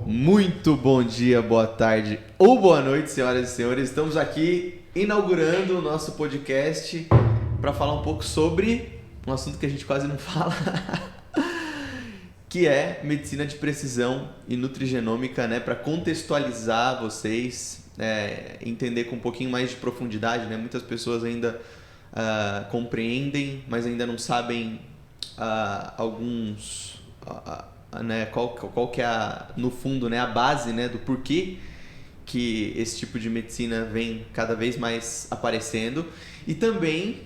Muito bom dia, boa tarde ou boa noite, senhoras e senhores. Estamos aqui inaugurando o nosso podcast para falar um pouco sobre um assunto que a gente quase não fala, que é medicina de precisão e nutrigenômica, né? Para contextualizar vocês, entender com um pouquinho mais de profundidade, né? Muitas pessoas ainda compreendem, mas ainda não sabem alguns... né, qual que é no fundo, né, a base, né, do porquê que esse tipo de medicina vem cada vez mais aparecendo. E também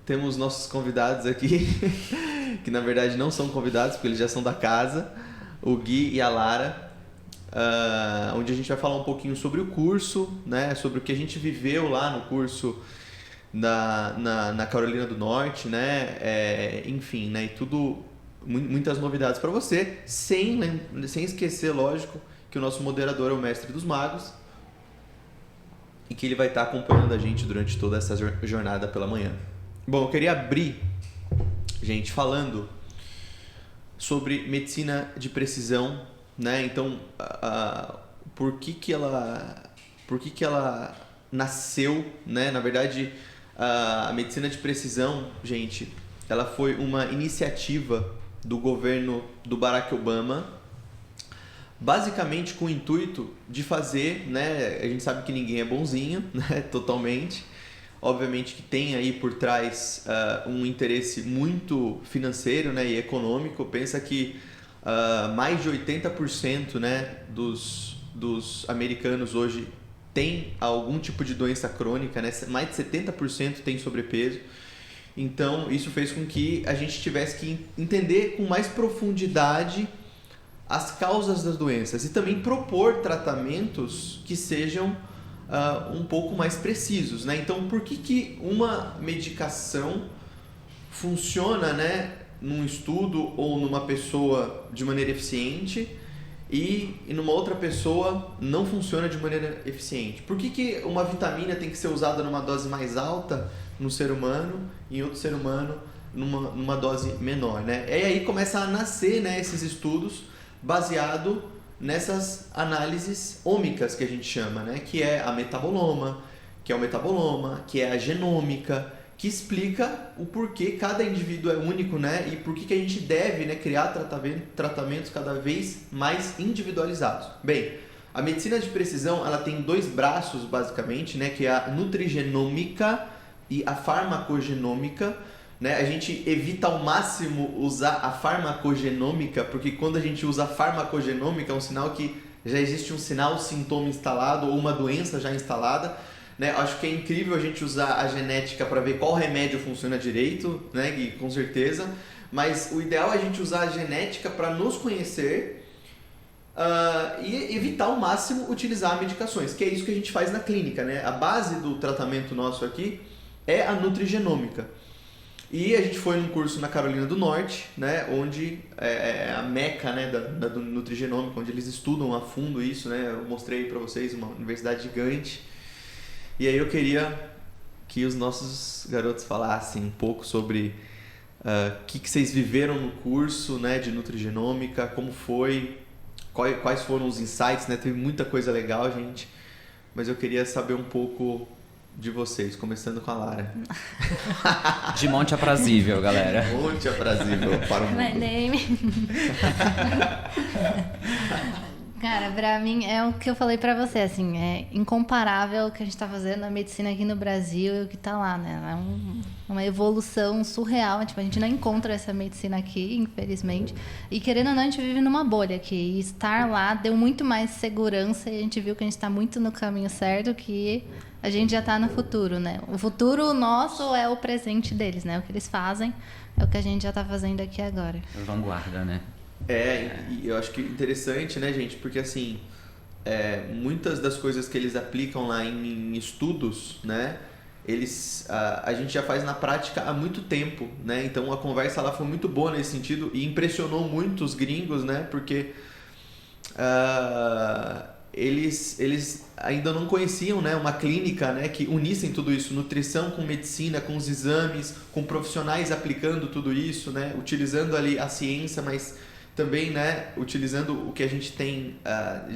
temos nossos convidados aqui que na verdade não são convidados porque eles já são da casa, o Gui e a Lara, onde a gente vai falar um pouquinho sobre o curso, né, sobre o que a gente viveu lá no curso na Carolina do Norte, né, enfim, né, e tudo... Muitas novidades para você, sem esquecer, lógico, que o nosso moderador é o Mestre dos Magos e que ele vai estar acompanhando a gente durante toda essa jornada pela manhã. Bom, eu queria abrir, gente, falando sobre medicina de precisão, né? Então, por que ela nasceu, né? Na verdade, a medicina de precisão, gente, ela foi uma iniciativa do governo do Barack Obama, basicamente com o intuito de fazer, né, a gente sabe que ninguém é bonzinho, né, totalmente, obviamente que tem aí por trás um interesse muito financeiro, né, e econômico. Pensa que mais de 80%, né, dos americanos hoje tem algum tipo de doença crônica, né, mais de 70% tem sobrepeso. Então, isso fez com que a gente tivesse que entender com mais profundidade as causas das doenças e também propor tratamentos que sejam um pouco mais precisos, né? Então, por que uma medicação funciona, né, num estudo ou numa pessoa de maneira eficiente e numa outra pessoa não funciona de maneira eficiente? Por que uma vitamina tem que ser usada numa dose mais alta no ser humano e em outro ser humano numa dose menor, né? E aí começa a nascer, né, esses estudos baseado nessas análises ômicas que a gente chama, né? Que é a metaboloma, que é o metaboloma, que é a genômica, que explica o porquê cada indivíduo é único, né? E por que a gente deve, né, criar tratamentos cada vez mais individualizados. Bem, a medicina de precisão, ela tem dois braços basicamente, né? Que é a nutrigenômica e a farmacogenômica, né? A gente evita ao máximo usar a farmacogenômica, porque quando a gente usa a farmacogenômica é um sinal que já existe um sinal, sintoma instalado ou uma doença já instalada, né? Acho que é incrível a gente usar a genética para ver qual remédio funciona direito, né, Gui? Com certeza, mas o ideal é a gente usar a genética para nos conhecer e evitar ao máximo utilizar medicações, que é isso que a gente faz na clínica, né? A base do tratamento nosso aqui é a nutrigenômica. E a gente foi num curso na Carolina do Norte, né, onde é a meca, né, da nutrigenômica, onde eles estudam a fundo isso, né? Eu mostrei para vocês uma universidade gigante. E aí eu queria que os nossos garotos falassem um pouco sobre o que vocês viveram no curso, né, de nutrigenômica, como foi, quais foram os insights, né? Teve muita coisa legal, gente, mas eu queria saber um pouco de vocês, começando com a Lara. De Monte Aprazível, galera. Monte Aprazível para o mundo. My name. Cara, pra mim é o que eu falei pra você, assim, é incomparável o que a gente tá fazendo na medicina aqui no Brasil e o que tá lá, né? É uma evolução surreal, tipo, a gente não encontra essa medicina aqui, infelizmente. E querendo ou não, a gente vive numa bolha aqui. E estar lá deu muito mais segurança e a gente viu que a gente tá muito no caminho certo, que a gente já tá no futuro, né? O futuro nosso é o presente deles, né? O que eles fazem é o que a gente já tá fazendo aqui agora. Vanguarda, né? E eu acho que interessante, né, gente? Porque, assim, muitas das coisas que eles aplicam lá em estudos, né, a gente já faz na prática há muito tempo, né? Então, a conversa lá foi muito boa nesse sentido e impressionou muito os gringos, né? Porque eles ainda não conheciam, né, uma clínica, né, que unissem tudo isso, nutrição com medicina, com os exames, com profissionais aplicando tudo isso, né, utilizando ali a ciência, mas também, né, utilizando o que a gente tem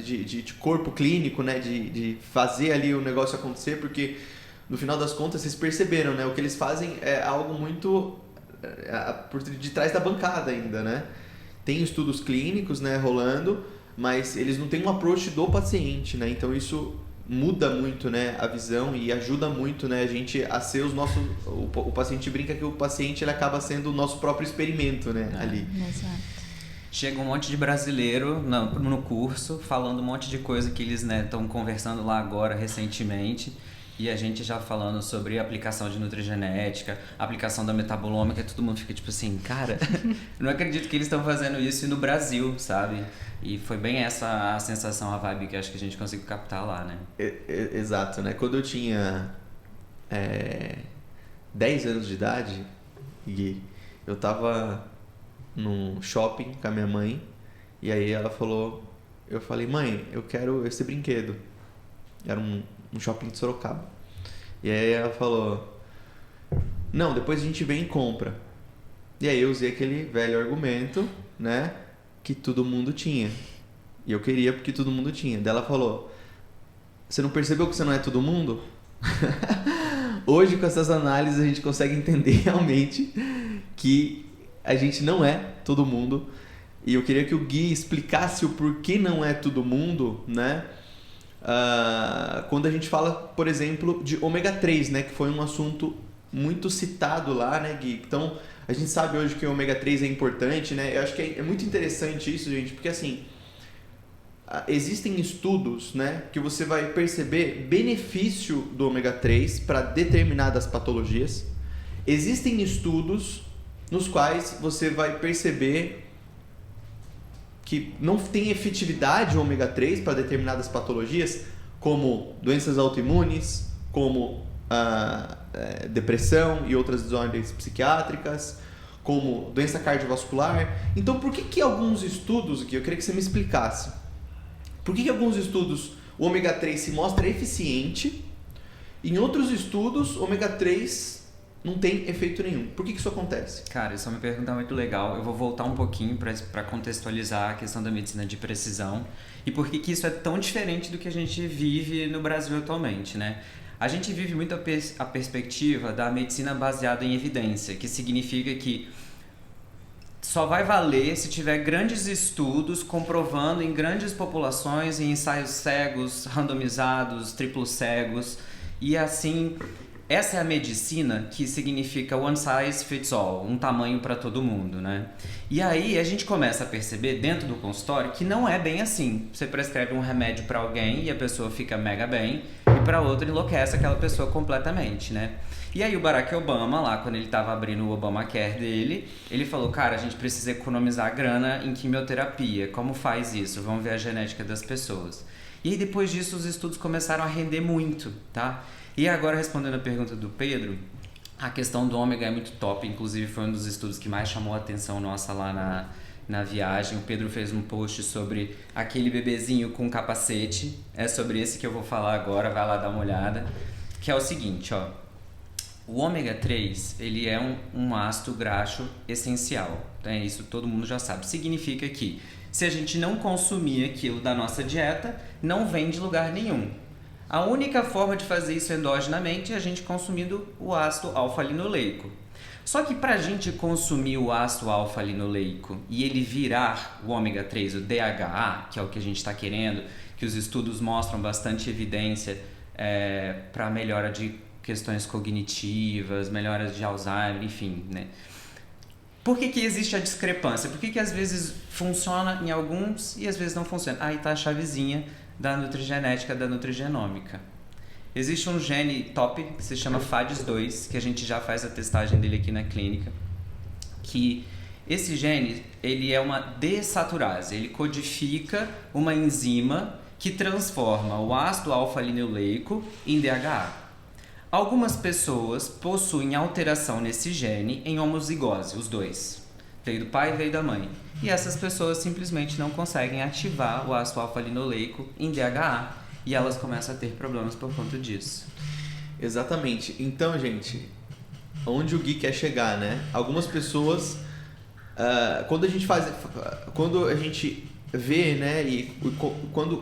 de corpo clínico, né, de fazer ali o negócio acontecer, porque no final das contas vocês perceberam, né, o que eles fazem é algo muito por de trás da bancada ainda, né? Tem estudos clínicos, né, rolando, mas eles não têm um approach do paciente, né? Então isso muda muito, né, a visão e ajuda muito, né, a gente a ser os nossos... O paciente brinca que o paciente ele acaba sendo o nosso próprio experimento, né, ali. Exato. Chega um monte de brasileiro no curso falando um monte de coisa que eles estão conversando lá agora recentemente, e a gente já falando sobre aplicação de nutrigenética, aplicação da metabolômica, e todo mundo fica tipo assim, cara, não acredito que eles estão fazendo isso no Brasil, sabe? E foi bem essa a sensação, a vibe que acho que a gente conseguiu captar lá, né? Exato, né? Quando eu tinha 10 anos de idade, Gui, eu tava num shopping com a minha mãe, e aí ela falou, eu falei, mãe, eu quero esse brinquedo. Era um shopping de Sorocaba. E aí ela falou, não, depois a gente vem e compra. E aí eu usei aquele velho argumento, né, que todo mundo tinha. E eu queria porque todo mundo tinha. Daí ela falou, você não percebeu que você não é todo mundo? Hoje, com essas análises, a gente consegue entender realmente que a gente não é todo mundo. E eu queria que o Gui explicasse o porquê não é todo mundo, né? Quando a gente fala, por exemplo, de ômega 3, né? Que foi um assunto muito citado lá, né, Gui? Então, a gente sabe hoje que o ômega 3 é importante, né? Eu acho que é muito interessante isso, gente, porque assim, existem estudos, né, que você vai perceber benefício do ômega 3 para determinadas patologias. Existem estudos nos quais você vai perceber que não tem efetividade o ômega 3 para determinadas patologias, como doenças autoimunes, como depressão e outras desordens psiquiátricas, como doença cardiovascular. Então, por que alguns estudos, que eu queria que você me explicasse, por que alguns estudos o ômega 3 se mostra eficiente, e em outros estudos o ômega 3 não tem efeito nenhum? Por que isso acontece? Cara, isso é uma pergunta muito legal. Eu vou voltar um pouquinho para contextualizar a questão da medicina de precisão e por que isso é tão diferente do que a gente vive no Brasil atualmente, né? A gente vive muito a perspectiva da medicina baseada em evidência, que significa que só vai valer se tiver grandes estudos comprovando em grandes populações, em ensaios cegos, randomizados, triplos cegos, e assim... Essa é a medicina que significa one size fits all, um tamanho para todo mundo, né? E aí a gente começa a perceber dentro do consultório que não é bem assim. Você prescreve um remédio para alguém e a pessoa fica mega bem, e para outra enlouquece aquela pessoa completamente, né? E aí o Barack Obama, lá quando ele estava abrindo o Obamacare dele, ele falou, cara, a gente precisa economizar grana em quimioterapia. Como faz isso? Vamos ver a genética das pessoas. E aí depois disso os estudos começaram a render muito, tá? E agora, respondendo a pergunta do Pedro, a questão do ômega é muito top, inclusive foi um dos estudos que mais chamou a atenção nossa lá na viagem. O Pedro fez um post sobre aquele bebezinho com capacete, é sobre esse que eu vou falar agora, vai lá dar uma olhada, que é o seguinte, ó, o ômega 3, ele é um ácido graxo essencial, né? Isso todo mundo já sabe, significa que se a gente não consumir aquilo da nossa dieta, não vem de lugar nenhum. A única forma de fazer isso endogenamente é a gente consumindo o ácido alfa-linoleico. Só que para a gente consumir o ácido alfa-linoleico e ele virar o ômega 3, o DHA, que é o que a gente está querendo, que os estudos mostram bastante evidência para melhora de questões cognitivas, melhoras de Alzheimer, enfim, né? Por que existe a discrepância? Por que às vezes funciona em alguns e às vezes não funciona? Aí está a chavezinha da nutrigenética, da nutrigenômica. Existe um gene top que se chama FADS2, que a gente já faz a testagem dele aqui na clínica, que esse gene, ele é uma desaturase, ele codifica uma enzima que transforma o ácido alfa-linoleico em DHA. Algumas pessoas possuem alteração nesse gene em homozigose, os dois. Veio do pai e veio da mãe. E essas pessoas simplesmente não conseguem ativar o ácido alfa-linoleico em DHA e elas começam a ter problemas por conta disso. Exatamente. Então, gente, onde o Gui quer chegar, né? Algumas pessoas quando a gente vê, né, e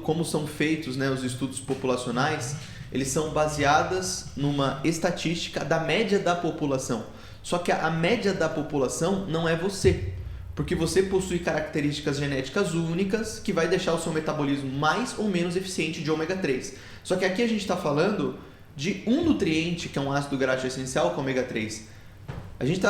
como são feitos, né, os estudos populacionais, eles são baseados numa estatística da média da população. Só que a média da população não é você, porque você possui características genéticas únicas que vai deixar o seu metabolismo mais ou menos eficiente de ômega 3. Só que aqui a gente está falando de um nutriente, que é um ácido graxo essencial, que é ômega 3. A gente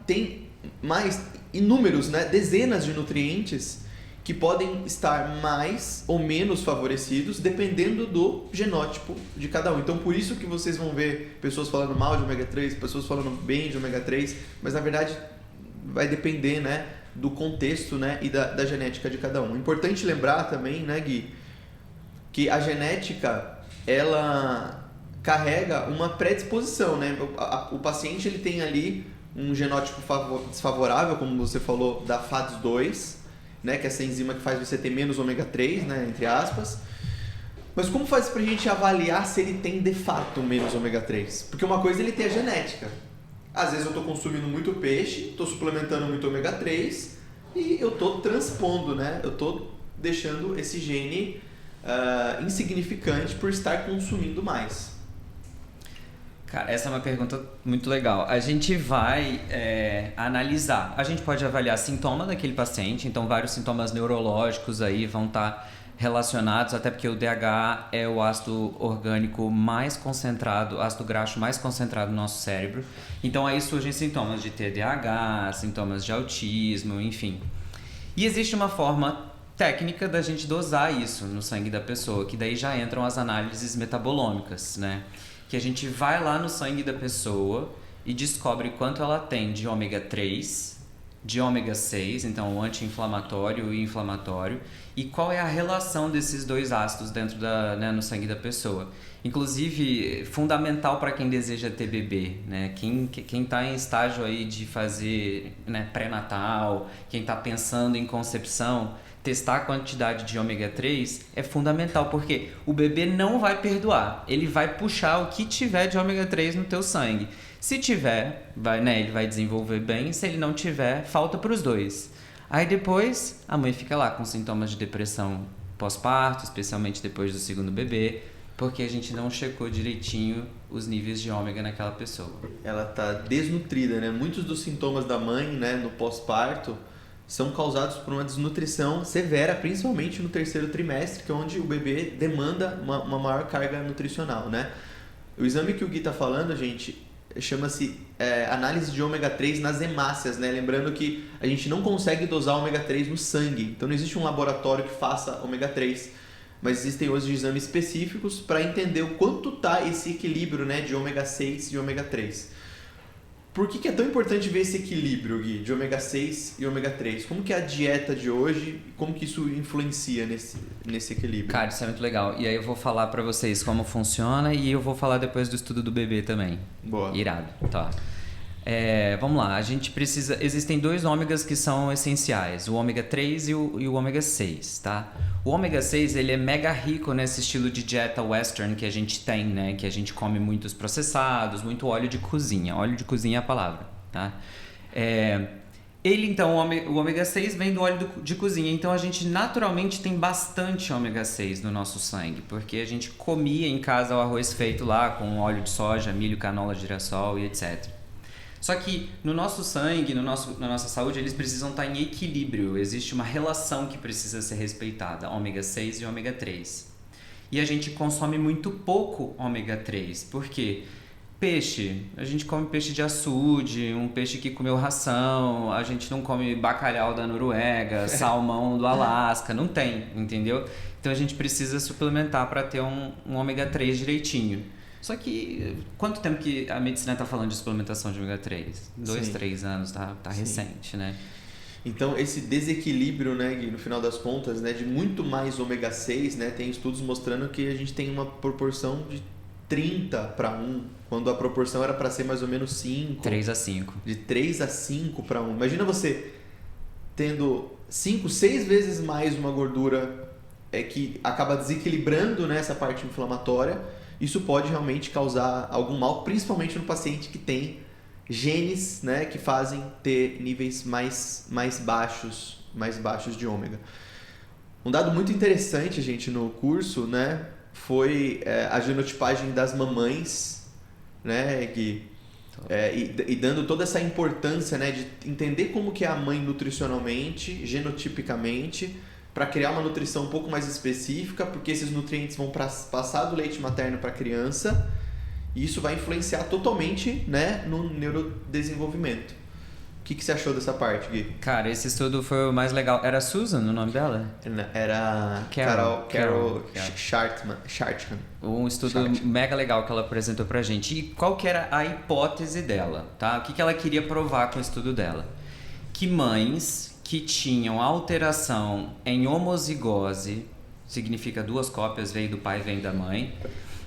tem mais inúmeros, né, dezenas de nutrientes que podem estar mais ou menos favorecidos dependendo do genótipo de cada um. Então, por isso que vocês vão ver pessoas falando mal de ômega 3, pessoas falando bem de ômega 3, mas na verdade vai depender, né, do contexto, né, e da genética de cada um. Importante lembrar também, né, Gui, que a genética, ela carrega uma predisposição, né? O paciente ele tem ali um genótipo desfavorável, como você falou, da FADS2, né, que é essa enzima que faz você ter menos ômega 3, né, entre aspas. Mas como faz pra gente avaliar se ele tem de fato menos ômega 3? Porque uma coisa é ele ter a genética. Às vezes eu estou consumindo muito peixe, estou suplementando muito ômega 3 e eu estou transpondo, né? Eu estou deixando esse gene insignificante por estar consumindo mais. Cara, essa é uma pergunta muito legal. A gente vai analisar. A gente pode avaliar sintoma daquele paciente, então vários sintomas neurológicos aí vão estar relacionados, até porque o DH é o ácido orgânico mais concentrado, ácido graxo mais concentrado no nosso cérebro. Então aí surgem sintomas de TDAH, sintomas de autismo, enfim. E existe uma forma técnica da gente dosar isso no sangue da pessoa, que daí já entram as análises metabolômicas, né? Que a gente vai lá no sangue da pessoa e descobre quanto ela tem de ômega 3, de ômega 6, então o anti-inflamatório e inflamatório, e qual é a relação desses dois ácidos dentro no sangue da pessoa. Inclusive, fundamental para quem deseja ter bebê, né? Quem está em estágio aí de fazer, né, pré-natal, quem está pensando em concepção, testar a quantidade de ômega 3 é fundamental, porque o bebê não vai perdoar, ele vai puxar o que tiver de ômega 3 no teu sangue. Se tiver, ele vai desenvolver bem, se ele não tiver, falta para os dois. Aí depois, a mãe fica lá com sintomas de depressão pós-parto, especialmente depois do segundo bebê, porque a gente não checou direitinho os níveis de ômega naquela pessoa. Ela está desnutrida, né? Muitos dos sintomas da mãe, né, no pós-parto, são causados por uma desnutrição severa, principalmente no terceiro trimestre, que é onde o bebê demanda uma maior carga nutricional, né? O exame que o Gui está falando, gente, chama-se análise de ômega 3 nas hemácias, né? Lembrando que a gente não consegue dosar ômega 3 no sangue, então não existe um laboratório que faça ômega 3, mas existem hoje exames específicos para entender o quanto está esse equilíbrio, né, de ômega 6 e ômega 3. Por que é tão importante ver esse equilíbrio, Gui, de ômega 6 e ômega 3? Como que é a dieta de hoje, como que isso influencia nesse equilíbrio? Cara, isso é muito legal. E aí eu vou falar pra vocês como funciona e eu vou falar depois do estudo do bebê também. Boa. Irado, tá. Vamos lá, a gente precisa... Existem dois ômegas que são essenciais, o ômega 3 e o ômega 6, tá? O ômega 6, ele é mega rico nesse estilo de dieta western que a gente tem, né? Que a gente come muitos processados, muito óleo de cozinha. Óleo de cozinha é a palavra, tá? Então, o ômega 6 vem do óleo de cozinha. Então, a gente naturalmente tem bastante ômega 6 no nosso sangue, porque a gente comia em casa o arroz feito lá com óleo de soja, milho, canola, girassol e etc. Só que no nosso sangue, na nossa saúde, eles precisam estar em equilíbrio. Existe uma relação que precisa ser respeitada, ômega 6 e ômega 3. E a gente consome muito pouco ômega 3. Por quê? Peixe. A gente come peixe de açude, um peixe que comeu ração. A gente não come bacalhau da Noruega, salmão do Alasca. Não tem, entendeu? Então a gente precisa suplementar para ter um ômega 3 direitinho. Só que, quanto tempo que a medicina está falando de suplementação de ômega 3? 2, 3 anos, tá recente, né? Então, esse desequilíbrio, né, Gui, no final das contas, né, de muito mais ômega 6, né, tem estudos mostrando que a gente tem uma proporção de 30 para 1, quando a proporção era para ser mais ou menos 5. 3 a 5. De 3 a 5 para 1. Imagina você tendo 5, 6 vezes mais uma gordura que acaba desequilibrando, né, essa parte inflamatória. Isso pode realmente causar algum mal, principalmente no paciente que tem genes, né, que fazem ter níveis mais baixos de ômega. Um dado muito interessante, gente, no curso, né, foi a genotipagem das mamães, né, Gui? E dando toda essa importância, né, de entender como que é a mãe nutricionalmente, genotipicamente, para criar uma nutrição um pouco mais específica, porque esses nutrientes vão passar do leite materno para a criança, e isso vai influenciar totalmente, né, no neurodesenvolvimento. O que você achou dessa parte, Gui? Cara, esse estudo foi o mais legal. Era Susan o nome dela? Era Carol Schartman. Um estudo mega legal que ela apresentou pra gente. E qual que era a hipótese dela, tá? O que ela queria provar com o estudo dela? Que mães que tinham alteração em homozigose, significa 2 cópias, veio do pai e vem da mãe,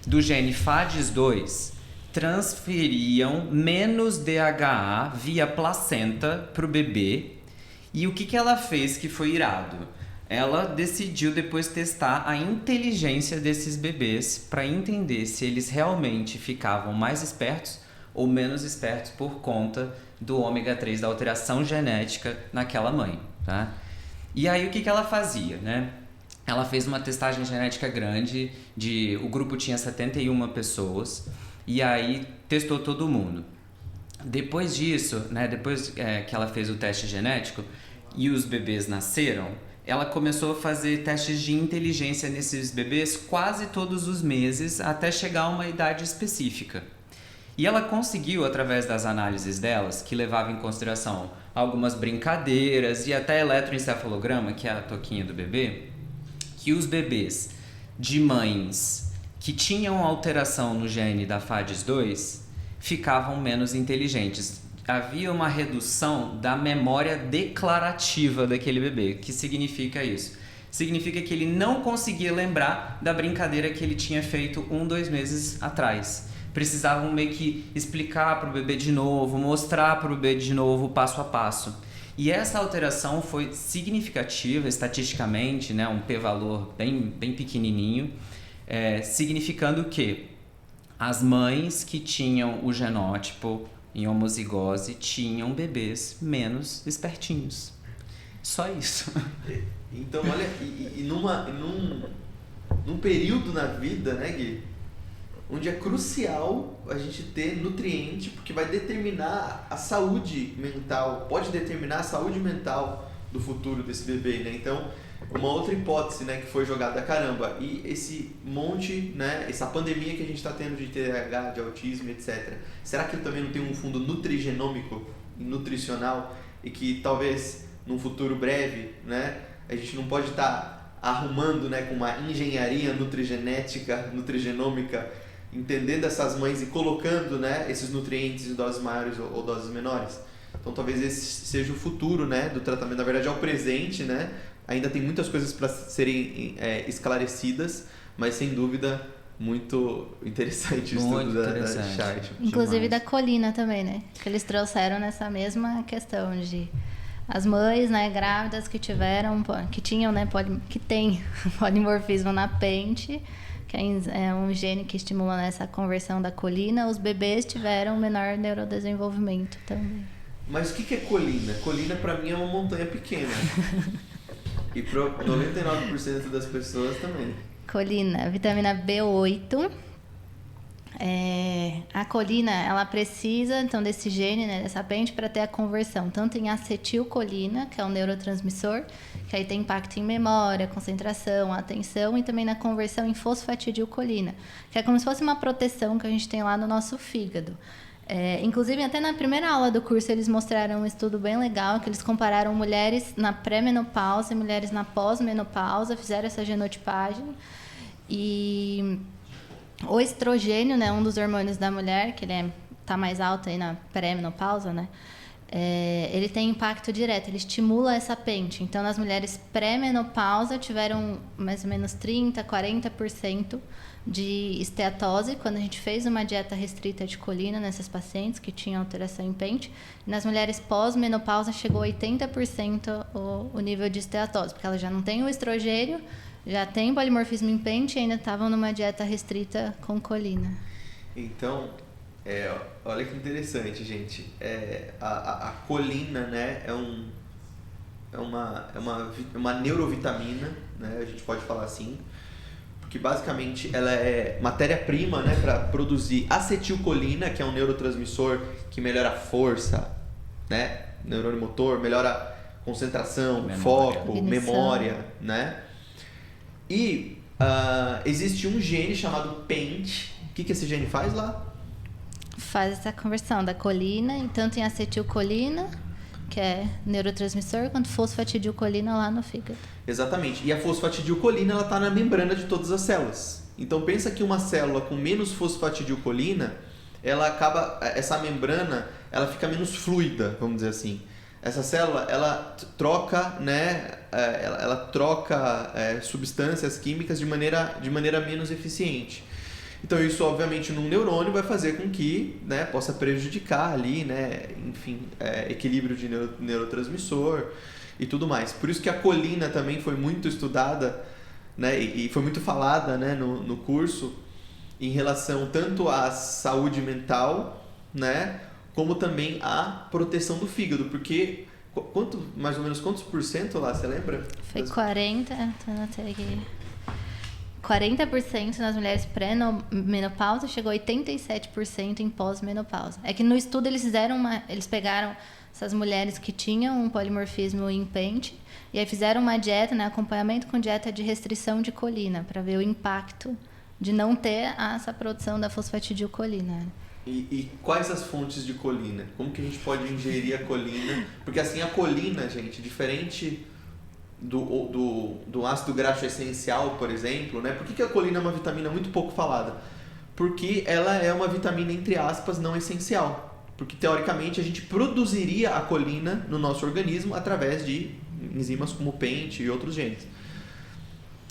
do gene FADS2, transferiam menos DHA via placenta para o bebê. E o que ela fez que foi irado? Ela decidiu depois testar a inteligência desses bebês para entender se eles realmente ficavam mais espertos ou menos espertos por conta do ômega 3, da alteração genética naquela mãe, tá? E aí o que ela fazia, né? Ela fez uma testagem genética grande, o grupo tinha 71 pessoas, e aí testou todo mundo. Depois disso, né, depois que ela fez o teste genético e os bebês nasceram, ela começou a fazer testes de inteligência nesses bebês quase todos os meses até chegar a uma idade específica. E ela conseguiu, através das análises delas, que levavam em consideração algumas brincadeiras e até eletroencefalograma, que é a toquinha do bebê, que os bebês de mães que tinham alteração no gene da FADS2 ficavam menos inteligentes. Havia uma redução da memória declarativa daquele bebê. O que significa isso? Significa que ele não conseguia lembrar da brincadeira que ele tinha feito 2 meses atrás. Precisavam meio que explicar para o bebê de novo, mostrar para o bebê de novo passo a passo. E essa alteração foi significativa estatisticamente, né, um p-valor bem pequenininho, significando que as mães que tinham o genótipo em homozigose tinham bebês menos espertinhos. Só isso. Então, olha, num período na vida, né, Gui, onde é crucial a gente ter nutriente, porque vai determinar a saúde mental, pode determinar a saúde mental do futuro desse bebê, né? Então, uma outra hipótese, né, que foi jogada, caramba, e esse monte, né, essa pandemia que a gente está tendo de TDAH, de autismo, etc. Será que ele também não tem um fundo nutrigenômico e nutricional e que talvez num futuro breve, né, a gente não pode estar arrumando, né, com uma engenharia nutrigenética, nutrigenômica, entendendo essas mães e colocando, né, esses nutrientes em doses maiores ou doses menores? Então talvez esse seja o futuro, né, do tratamento. Na verdade é o presente, né? Ainda tem muitas coisas para serem esclarecidas, mas sem dúvida muito interessante o estudo da Chart. Inclusive da colina também, né? Que eles trouxeram nessa mesma questão de as mães, né, grávidas que tinham, né, que tem polimorfismo na pente, que é um gene que estimula essa conversão da colina, os bebês tiveram menor neurodesenvolvimento também. Mas o que é colina? Colina para mim é uma montanha pequena. E para 99% das pessoas também. Colina, vitamina B8. A colina, ela precisa, então, desse gene, né, dessa pente, para ter a conversão, tanto em acetilcolina, que é um neurotransmissor, que aí tem impacto em memória, concentração, atenção, e também na conversão em fosfatidilcolina, que é como se fosse uma proteção que a gente tem lá no nosso fígado. Inclusive, até na primeira aula do curso, eles mostraram um estudo bem legal, que eles compararam mulheres na pré-menopausa e mulheres na pós-menopausa, fizeram essa genotipagem. E o estrogênio, né, um dos hormônios da mulher, que ele tá mais alto aí na pré-menopausa, né, ele tem impacto direto, ele estimula essa pente. Então, nas mulheres pré-menopausa, tiveram mais ou menos 30%, 40% de esteatose, quando a gente fez uma dieta restrita de colina nessas pacientes que tinham alteração em pente. Nas mulheres pós-menopausa, chegou a 80% o nível de esteatose, porque elas já não têm o estrogênio, já tem polimorfismo em pente e ainda estavam numa dieta restrita com colina. Então, Olha que interessante, gente. A colina, né, é uma neurovitamina, né, a gente pode falar assim, porque basicamente ela é matéria-prima, né, para produzir acetilcolina, que é um neurotransmissor que melhora a força, né, neurônio motor, melhora concentração, foco, cognição, memória, né? E existe um gene chamado PENT. O que esse gene faz lá? Faz essa conversão da colina, tanto em acetilcolina, que é neurotransmissor, quanto fosfatidilcolina lá no fígado. Exatamente. E a fosfatidilcolina ela está na membrana de todas as células. Então pensa que uma célula com menos fosfatidilcolina, essa membrana, ela fica menos fluida, vamos dizer assim. Essa célula, ela troca, né, ela troca substâncias químicas de maneira menos eficiente. Então isso, obviamente, num neurônio vai fazer com que, né, possa prejudicar ali, né, enfim, equilíbrio de neurotransmissor e tudo mais. Por isso que a colina também foi muito estudada, né, e foi muito falada, né, no curso em relação tanto à saúde mental, né, como também à proteção do fígado, porque mais ou menos quantos por cento lá, você lembra? Foi 40% nas mulheres pré-menopausa, chegou a 87% em pós-menopausa. É que no estudo eles pegaram essas mulheres que tinham um polimorfismo em PENT e aí fizeram uma dieta, né, acompanhamento com dieta de restrição de colina, para ver o impacto de não ter essa produção da fosfatidilcolina. E quais as fontes de colina? Como que a gente pode ingerir a colina? Porque assim, a colina, gente, diferente do ácido graxo essencial, por exemplo, né? Por que a colina é uma vitamina muito pouco falada? Porque ela é uma vitamina, entre aspas, não essencial. Porque, teoricamente, a gente produziria a colina no nosso organismo através de enzimas como o PENT e outros genes.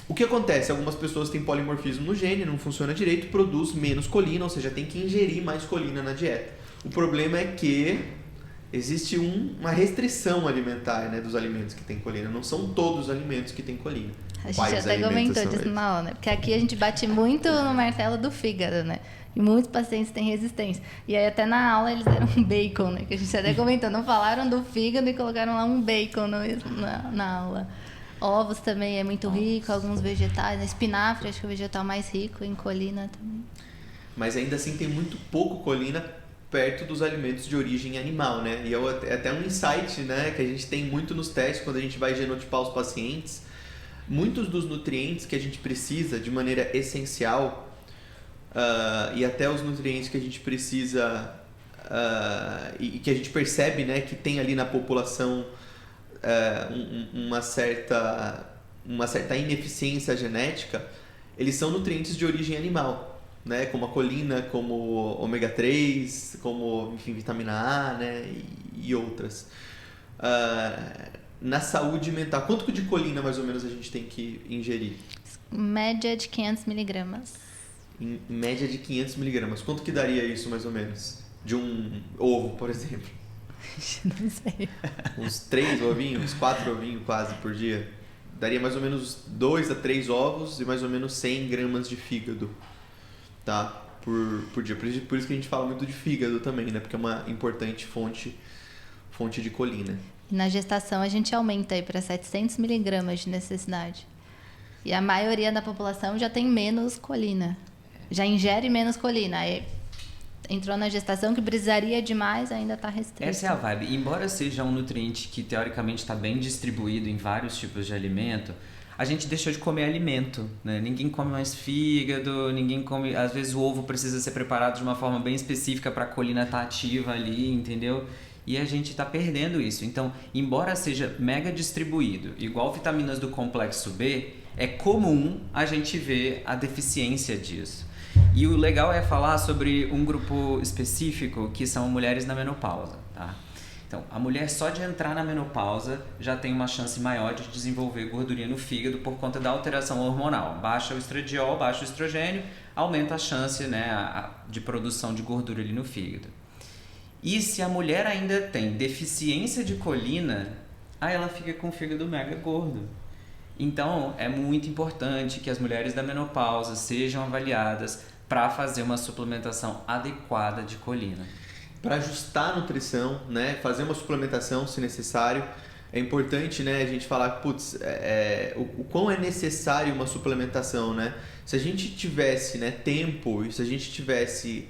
O que acontece? Algumas pessoas têm polimorfismo no gene, não funciona direito, produz menos colina, ou seja, tem que ingerir mais colina na dieta. O problema é que existe uma restrição alimentar, né, dos alimentos que têm colina. Não são todos os alimentos que têm colina. A gente até comentou disso na aula, né? Porque aqui a gente bate muito no martelo do fígado, né? E muitos pacientes têm resistência. E aí até na aula eles deram um bacon, né? Que a gente até comentou. Não falaram do fígado e colocaram lá um bacon na aula. Ovos também é muito rico, alguns vegetais. Espinafre, acho que é o vegetal mais rico em colina também. Mas ainda assim tem muito pouco colina perto dos alimentos de origem animal, né? E é até um insight, né, que a gente tem muito nos testes quando a gente vai genotipar os pacientes. Muitos dos nutrientes que a gente precisa de maneira essencial e até os nutrientes que a gente precisa e que a gente percebe, né, que tem ali na população uma certa ineficiência genética, eles são nutrientes de origem animal, né? Como a colina, como ômega 3, como, enfim, vitamina A, né? E outras. Na saúde mental, quanto de colina mais ou menos a gente tem que ingerir? Média de 500 miligramas. Em média de 500 miligramas. Quanto que daria isso mais ou menos? De um ovo, por exemplo? Não sei. Uns 3 ovinhos, 4 ovinhos quase por dia. Daria mais ou menos 2 a 3 ovos e mais ou menos 100 gramas de fígado, tá? Por dia. Por isso que a gente fala muito de fígado também, né? Porque é uma importante fonte de colina. Na gestação a gente aumenta aí para 700 miligramas de necessidade. E a maioria da população já tem menos colina. Já ingere menos colina. Aí entrou na gestação que precisaria de mais, ainda está restrito. Essa é a vibe. Embora seja um nutriente que teoricamente está bem distribuído em vários tipos de alimento, a gente deixou de comer alimento, né? Ninguém come mais fígado, ninguém come... Às vezes o ovo precisa ser preparado de uma forma bem específica para a colina estar ativa ali, entendeu? E a gente está perdendo isso. Então, embora seja mega distribuído, igual vitaminas do complexo B, é comum a gente ver a deficiência disso. E o legal é falar sobre um grupo específico que são mulheres na menopausa, tá? Então, a mulher só de entrar na menopausa já tem uma chance maior de desenvolver gordurinha no fígado por conta da alteração hormonal. Baixa o estradiol, baixa o estrogênio, aumenta a chance, né, de produção de gordura ali no fígado. E se a mulher ainda tem deficiência de colina, aí ela fica com o fígado mega gordo. Então, é muito importante que as mulheres da menopausa sejam avaliadas para fazer uma suplementação adequada de colina. Para ajustar a nutrição, né, fazer uma suplementação se necessário. É importante, né, a gente falar, putz, o quão é necessário uma suplementação, né? Se a gente tivesse, né, tempo e se a gente tivesse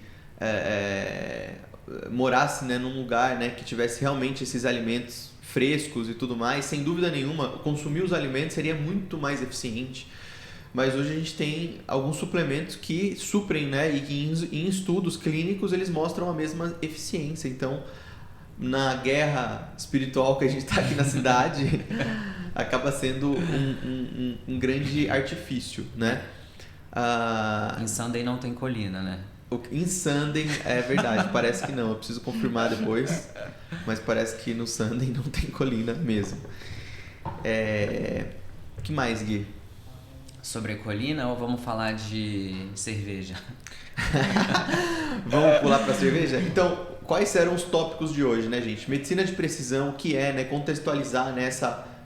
morasse, né, num lugar, né, que tivesse realmente esses alimentos frescos e tudo mais, sem dúvida nenhuma, consumir os alimentos seria muito mais eficiente. Mas hoje a gente tem alguns suplementos que suprem, né, e que em estudos clínicos eles mostram a mesma eficiência. Então, na guerra espiritual que a gente está aqui na cidade, acaba sendo um grande artifício, né? Em Sunday não tem colina, né? Em Sunday, é verdade, parece que não, eu preciso confirmar depois, mas parece que no Sunday não tem colina mesmo. O que mais, Gui? Sobre colina ou vamos falar de cerveja? Vamos pular para cerveja? Então, quais eram os tópicos de hoje, né, gente? Medicina de precisão, o que é, né? Contextualizar, né,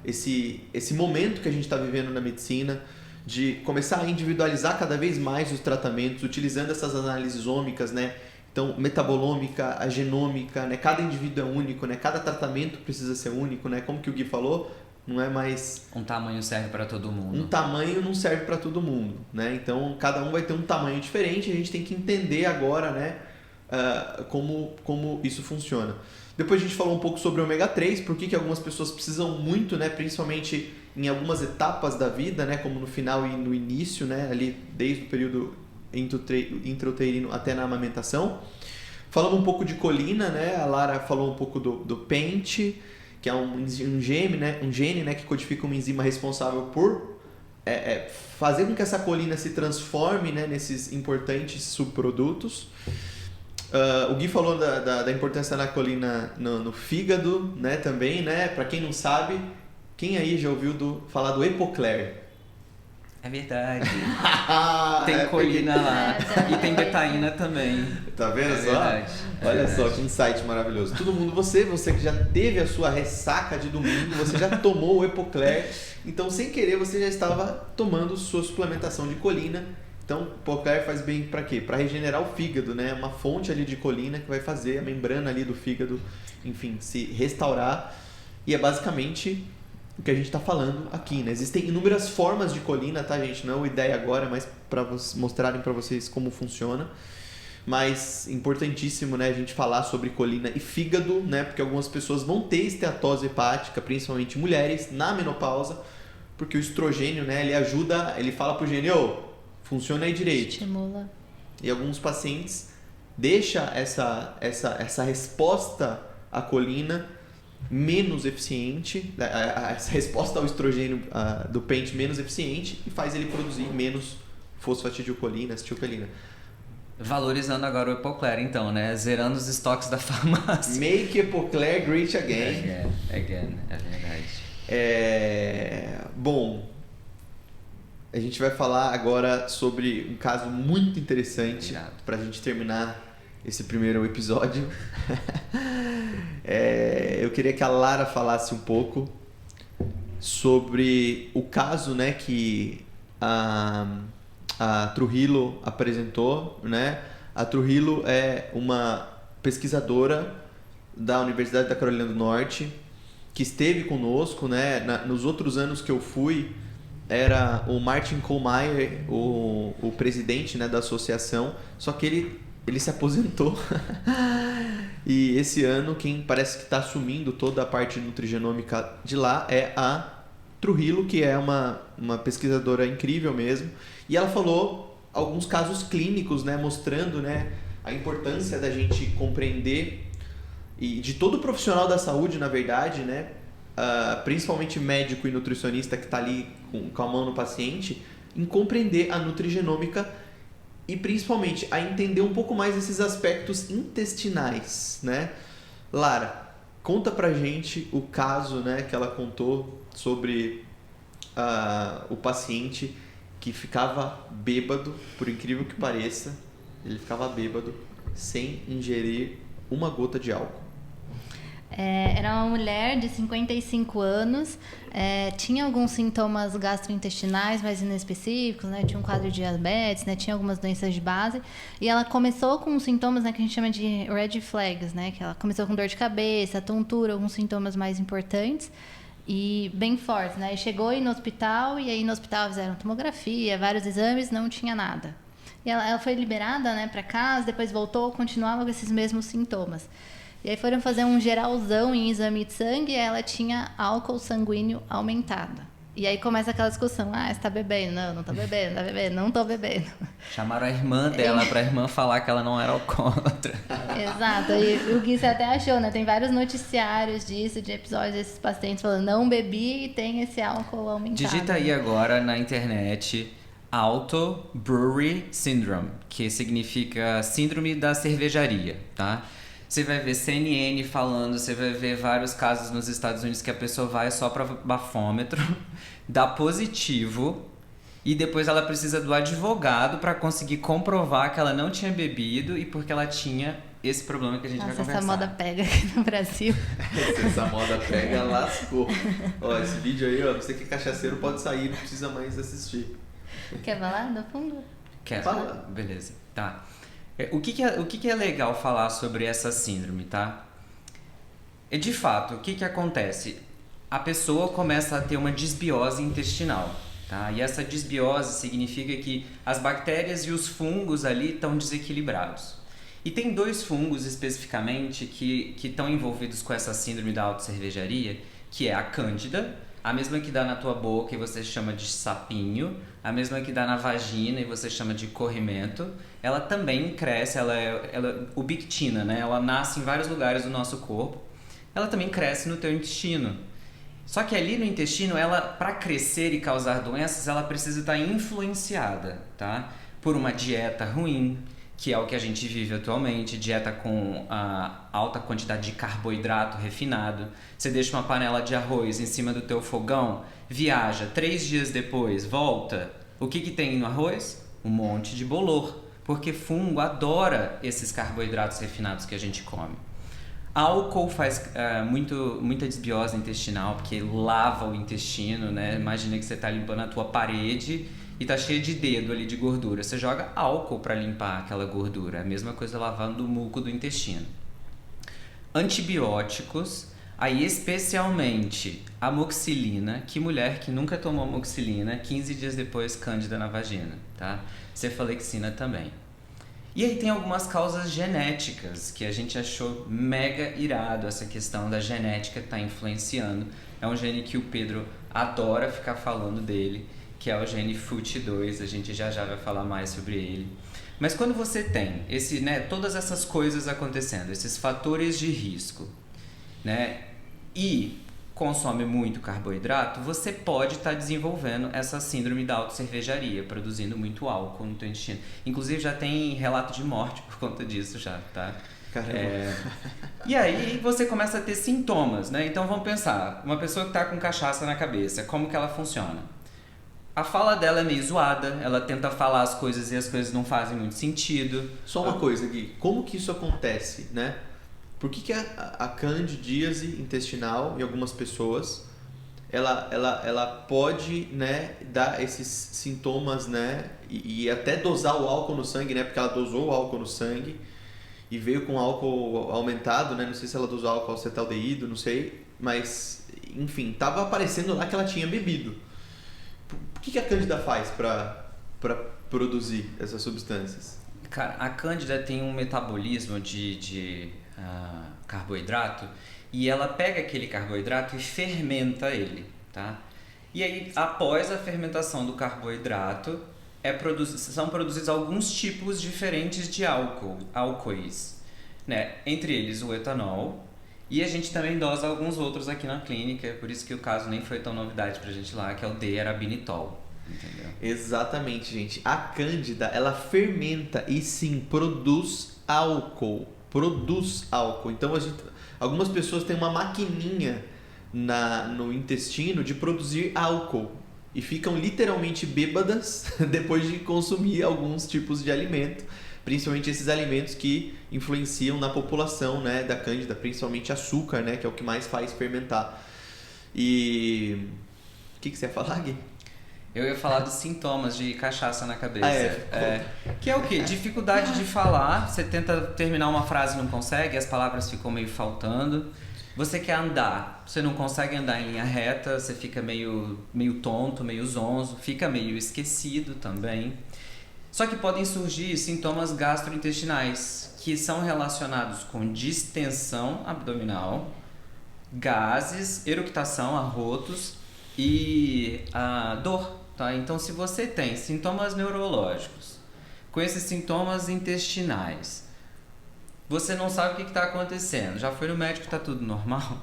esse momento que a gente está vivendo na medicina, de começar a individualizar cada vez mais os tratamentos, utilizando essas análises ômicas, né? Então, metabolômica, a genômica, né? Cada indivíduo é único, né? Cada tratamento precisa ser único, né? Como que o Gui falou, não é mais... Um tamanho serve para todo mundo. Um tamanho não serve para todo mundo, né? Então, cada um vai ter um tamanho diferente, a gente tem que entender agora, né? Como isso funciona. Depois a gente falou um pouco sobre o ômega 3, por que algumas pessoas precisam muito, né, principalmente em algumas etapas da vida, né, como no final e no início, né, ali desde o período intrauterino até na amamentação. Falamos um pouco de colina, né, a Lara falou um pouco do PENT, que é um gene, né, que codifica uma enzima responsável por fazer com que essa colina se transforme, né, nesses importantes subprodutos. O Gui falou da importância da colina no fígado, né, também, né? Para quem não sabe, quem aí já ouviu falar do Epocler? É verdade. Tem colina lá. E tem betaína também. Tá vendo só? Verdade. Olha só que insight maravilhoso. Todo mundo, você que já teve a sua ressaca de domingo, você já tomou o Epocler, então sem querer você já estava tomando sua suplementação de colina. Então, o Epocler faz bem para quê? Para regenerar o fígado, né? Uma fonte ali de colina que vai fazer a membrana ali do fígado, enfim, se restaurar. E é basicamente o que a gente está falando aqui, né? Existem inúmeras formas de colina, tá, gente? Não é uma ideia agora, mas para mostrarem para vocês como funciona. Mas importantíssimo, né, a gente falar sobre colina e fígado, né? Porque algumas pessoas vão ter esteatose hepática, principalmente mulheres, na menopausa, porque o estrogênio, né, ele ajuda, ele fala pro gênio, funciona aí direito. Estimula. E alguns pacientes deixam essa resposta à colina menos eficiente, essa resposta ao estrogênio do PENT menos eficiente e faz ele produzir menos fosfatidilcolina, acetilcolina. Valorizando agora o Epocler, então, né? Zerando os estoques da farmácia. Make Epocler great again. Again, é verdade. Bom, a gente vai falar agora sobre um caso muito interessante para a gente terminar esse primeiro episódio. Eu queria que a Lara falasse um pouco sobre o caso, né, que a Trujillo apresentou, né? A Trujillo é uma pesquisadora da Universidade da Carolina do Norte que esteve conosco, né? Nos outros anos que eu fui, era o Martin Kohlmeier, o presidente, né, da associação, só que ele se aposentou. E esse ano quem parece que está assumindo toda a parte nutrigenômica de lá é a Trujillo, que é uma pesquisadora incrível mesmo. E ela falou alguns casos clínicos, né, mostrando, né, a importância da gente compreender, e de todo profissional da saúde, na verdade, né, principalmente médico e nutricionista que está ali com a mão no paciente, em compreender a nutrigenômica e principalmente a entender um pouco mais esses aspectos intestinais, né? Lara, conta pra gente o caso, né, que ela contou sobre o paciente que ficava bêbado, por incrível que pareça, ele ficava bêbado sem ingerir uma gota de álcool. Era uma mulher de 55 anos, tinha alguns sintomas gastrointestinais mais inespecíficos, né? Tinha um quadro de diabetes, né? Tinha algumas doenças de base. E ela começou com sintomas, né, que a gente chama de red flags, né? Que ela começou com dor de cabeça, tontura, alguns sintomas mais importantes e bem fortes, né? E chegou aí no hospital, e aí no hospital fizeram tomografia, vários exames, não tinha nada. E ela foi liberada, né, para casa, depois voltou, continuava com esses mesmos sintomas. E aí foram fazer um geralzão em exame de sangue e ela tinha álcool sanguíneo aumentado. E aí começa aquela discussão, você tá bebendo? Não tá bebendo, tá bebendo, não tô bebendo. Chamaram a irmã dela pra irmã falar que ela não era alcoólatra. Exato, e o Gui você até achou, né? Tem vários noticiários disso, de episódios desses pacientes falando, não bebi e tem esse álcool aumentado. Digita aí agora na internet Auto Brewery Syndrome, que significa síndrome da cervejaria, tá? Você vai ver CNN falando, você vai ver vários casos nos Estados Unidos que a pessoa vai só para bafômetro, dá positivo e depois ela precisa do advogado para conseguir comprovar que ela não tinha bebido e porque ela tinha esse problema que a gente vai conversar. Essa moda pega aqui no Brasil. Essa moda pega, lascou. Ó, esse vídeo aí, ó, você que é cachaceiro pode sair, não precisa mais assistir. Quer falar do fundo? Quer? Fala. Beleza, tá. O que é legal falar sobre essa síndrome, tá? De fato, o que acontece? A pessoa começa a ter uma disbiose intestinal, tá? E essa disbiose significa que as bactérias e os fungos ali estão desequilibrados. E tem 2 fungos especificamente que estão envolvidos com essa síndrome da autocervejaria, que é a Cândida, a mesma que dá na tua boca e você chama de sapinho, a mesma que dá na vagina e você chama de corrimento. Ela também cresce, ela ubictina, né? Ela nasce em vários lugares do nosso corpo. Ela também cresce no teu intestino. Só que ali no intestino, ela, para crescer e causar doenças, ela precisa estar influenciada, tá? Por uma dieta ruim, que é o que a gente vive atualmente, dieta com alta quantidade de carboidrato refinado. Você deixa uma panela de arroz em cima do teu fogão, viaja, 3 dias depois, volta. O que tem no arroz? Um monte de bolor, porque fungo adora esses carboidratos refinados que a gente come. Álcool faz muita desbiose intestinal, porque lava o intestino, né? Imagina que você está limpando a tua parede e tá cheio de dedo ali de gordura. Você joga álcool para limpar aquela gordura. É a mesma coisa lavando o muco do intestino. Antibióticos, aí especialmente amoxicilina. Que mulher que nunca tomou amoxicilina, 15 dias depois cândida na vagina, tá? Cefalexina também. E aí tem algumas causas genéticas que a gente achou mega irado, essa questão da genética tá influenciando. É um gene que o Pedro adora ficar falando dele, que é o gene FUT2, a gente já vai falar mais sobre ele. Mas quando você tem todas essas coisas acontecendo, esses fatores de risco, né, e consome muito carboidrato, você pode estar desenvolvendo essa síndrome da autocervejaria, produzindo muito álcool no teu intestino. Inclusive já tem relato de morte por conta disso já, tá? Caramba. E aí você começa a ter sintomas, né? Então vamos pensar, uma pessoa que está com cachaça na cabeça, como que ela funciona? A fala dela é meio zoada, ela tenta falar as coisas e as coisas não fazem muito sentido. Só uma coisa, Gui, como que isso acontece, né? Por que a candidíase intestinal em algumas pessoas, ela pode, né, dar esses sintomas, né, e até dosar o álcool no sangue, né, porque ela dosou o álcool no sangue e veio com álcool aumentado, né, não sei se ela dosou álcool acetaldeído, não sei, mas, enfim, tava aparecendo lá que ela tinha bebido. O que a cândida faz para produzir essas substâncias? Cara, a cândida tem um metabolismo de carboidrato e ela pega aquele carboidrato e fermenta ele, tá? E aí, após a fermentação do carboidrato, são produzidos alguns tipos diferentes de álcoois, né? Entre eles o etanol, e a gente também dosa alguns outros aqui na clínica, por isso que o caso nem foi tão novidade pra gente lá, que é o D-arabinitol. Entendeu? Exatamente, gente. A cândida, ela fermenta e sim produz álcool. Então, algumas pessoas têm uma maquininha no intestino de produzir álcool e ficam literalmente bêbadas depois de consumir alguns tipos de alimento, principalmente esses alimentos que influenciam na população, né, da Cândida, principalmente açúcar, né, que é o que mais faz fermentar. E o que você ia falar, Gui? Eu ia falar dos sintomas de cachaça na cabeça. Ah, que é o quê? Dificuldade de falar, você tenta terminar uma frase e não consegue, as palavras ficam meio faltando. Você quer andar, você não consegue andar em linha reta, você fica meio tonto, meio zonzo, fica meio esquecido também. Só que podem surgir sintomas gastrointestinais, que são relacionados com distensão abdominal, gases, eructação, arrotos e a dor, tá? Então, se você tem sintomas neurológicos, com esses sintomas intestinais, você não sabe o que está acontecendo, já foi no médico, está tudo normal,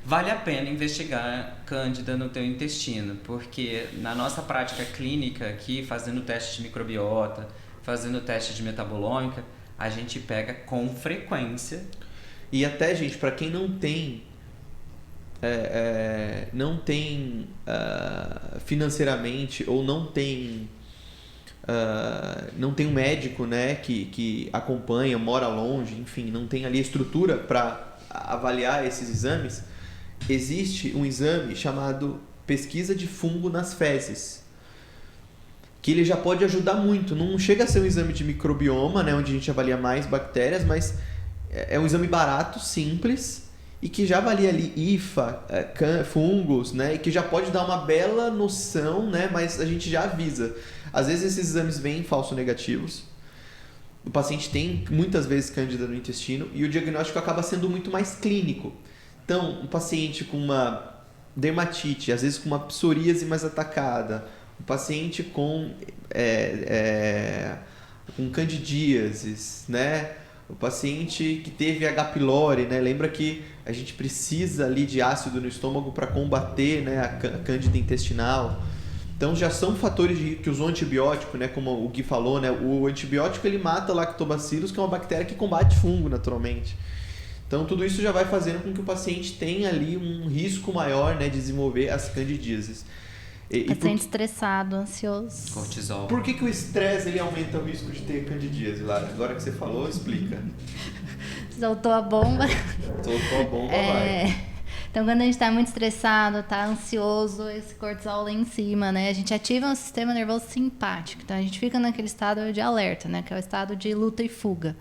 vale a pena investigar Cândida no teu intestino, porque na nossa prática clínica aqui, fazendo teste de microbiota, fazendo teste de metabolômica, a gente pega com frequência. E até, gente, para quem não tem financeiramente ou não tem um médico, né, que acompanha, mora longe, enfim, não tem ali estrutura para avaliar esses exames, existe um exame chamado pesquisa de fungo nas fezes, que ele já pode ajudar muito. Não chega a ser um exame de microbioma, né, onde a gente avalia mais bactérias, mas é um exame barato, simples, e que já avalia ali hifa, fungos, né, e que já pode dar uma bela noção, né, mas a gente já avisa. Às vezes esses exames vêm falso negativos, o paciente tem muitas vezes cândida no intestino e o diagnóstico acaba sendo muito mais clínico. Então, um paciente com uma dermatite, às vezes com uma psoríase mais atacada, um paciente com candidíases, né? O paciente que teve H. pylori, né? Lembra que a gente precisa ali de ácido no estômago para combater, né, a cândida intestinal. Então já são fatores que usam antibiótico, né, como o Gui falou, né? O antibiótico ele mata lactobacillus, que é uma bactéria que combate fungo naturalmente. Então tudo isso já vai fazendo com que o paciente tenha ali um risco maior, né, de desenvolver as candidíases. Paciente estressado, ansioso. Cortisol. Por que o estresse ele aumenta o risco de ter candidíase, Lara? Agora que você falou, explica. Soltou a bomba. Soltou a bomba, vai. Então, quando a gente está muito estressado, está ansioso, esse cortisol lá em cima, né? A gente ativa um sistema nervoso simpático. Então, a gente fica naquele estado de alerta, né? Que é o estado de luta e fuga.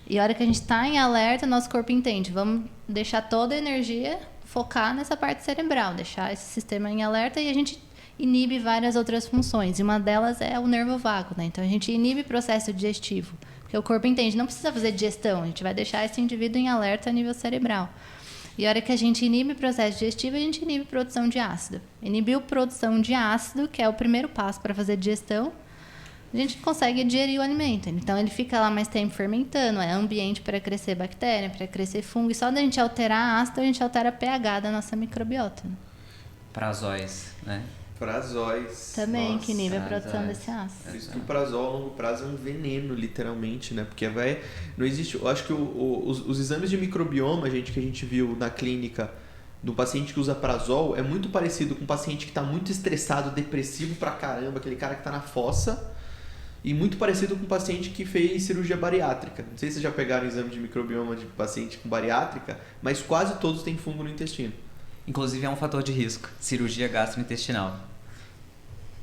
E a hora que a gente está em alerta, nosso corpo entende. Vamos deixar toda a energia focar nessa parte cerebral, deixar esse sistema em alerta e a gente inibe várias outras funções. E uma delas é o nervo vago, né? Então, a gente inibe o processo digestivo. Porque o corpo entende, não precisa fazer digestão. A gente vai deixar esse indivíduo em alerta a nível cerebral. E a hora que a gente inibe o processo digestivo, a gente inibe a produção de ácido. Inibiu a produção de ácido, que é o primeiro passo para fazer digestão, a gente consegue digerir o alimento. Então, ele fica lá mais tempo fermentando, é ambiente para crescer bactéria, para crescer fungo. E só da gente alterar ácido, a gente altera a pH da nossa microbiota. Né? Prazóis, né? Prazóis. Também, nossa, que inibe a produção desse ácido. Por isso que o prazol a longo prazo é um veneno, literalmente, né? Porque não existe... Eu acho que os exames de microbioma, gente, que a gente viu na clínica do paciente que usa prazol, é muito parecido com um paciente que está muito estressado, depressivo pra caramba, aquele cara que está na fossa, e muito parecido com um paciente que fez cirurgia bariátrica. Não sei se vocês já pegaram o exame de microbioma de paciente com bariátrica, mas quase todos têm fungo no intestino. Inclusive é um fator de risco, cirurgia gastrointestinal.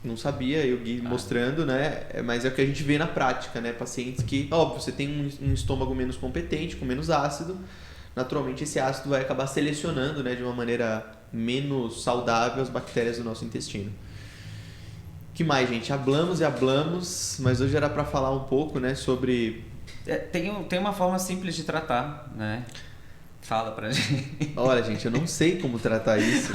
Não sabia, eu Gui mostrando, né? Mas é o que a gente vê na prática, né? Pacientes que, óbvio, você tem um estômago menos competente, com menos ácido, naturalmente esse ácido vai acabar selecionando, né, de uma maneira menos saudável as bactérias do nosso intestino. Que mais, gente? Hablamos, mas hoje era para falar um pouco, né, sobre... Tem uma forma simples de tratar, né? Fala pra gente. Olha, gente, eu não sei como tratar isso,